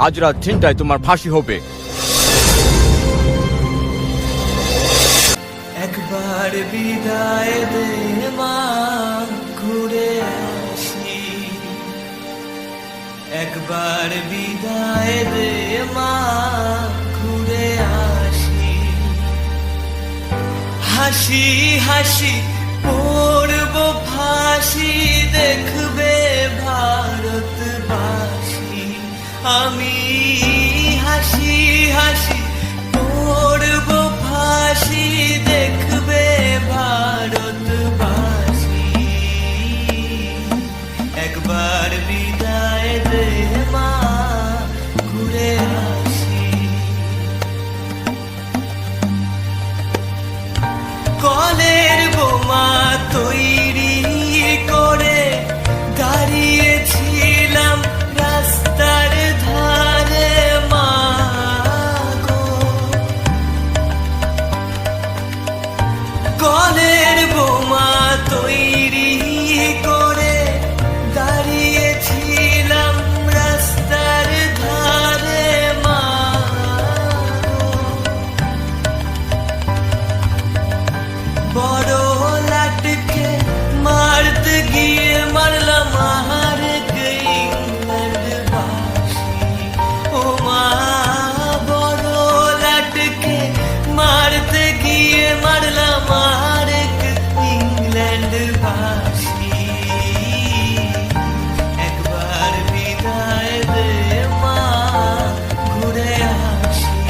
আজ রাত 3টায় তোমার ফাঁসি হবে। একবার বিদায় দে মা, ঘুরে আসি। একবার বিদায় দে মা, ঘুরে আসি। হাসি হাসি পড়ব ফাঁসি, দেখবে ভারতবাসী। আমি হাসি হাসি পড়ব ফাঁসি, দেখবে ভারতবাসী। একবার বিদায় দে মা, ঘুরে আসি। কলের বোমা তৈরি করে দাঁড়িয়েছিলাম রাস্তার ধারে মা গো। কলের বোমা তৈরি করে দাঁড়িয়েছিলাম রাস্তার ধারে মা গো। বড় লাটকে মারতে গিয়ে মারলাম আরেক ইংল্যান্ডবাসী। ও মা, বড় লাটকে মারতে গিয়ে মারলাম আরেক ইংল্যান্ডবাসী। একবার বিদায় দে মা, ঘুরে আসি।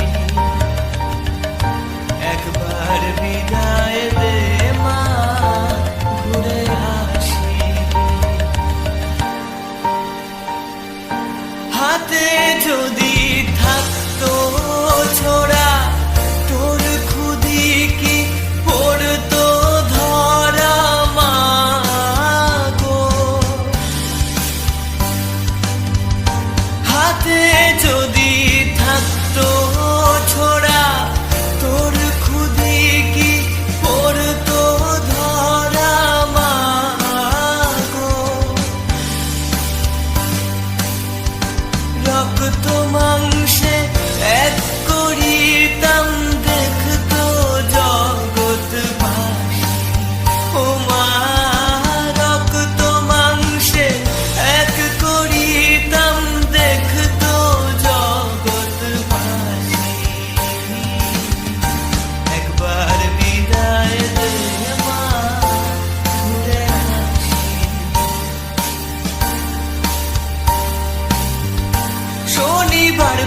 একবার বিদায় দে মা, ঘুরে আসি। হাতে যদি থাকতো ছোড়া, তোর খুদি কি পড়তো ধরা মা গো। হাতে যদি থাকতো ছোড়া, তোর খুদি কি পড়তো ধরা মা গো। রক্ত মাংসে এক করিতাম, দেখতো জগৎবাসী। ও মা, রক্ত মাংসে এক করিতাম, দেখতো জগৎবাসী। একবার বিদায় দে মা, ঘুরে আসি। শনিবার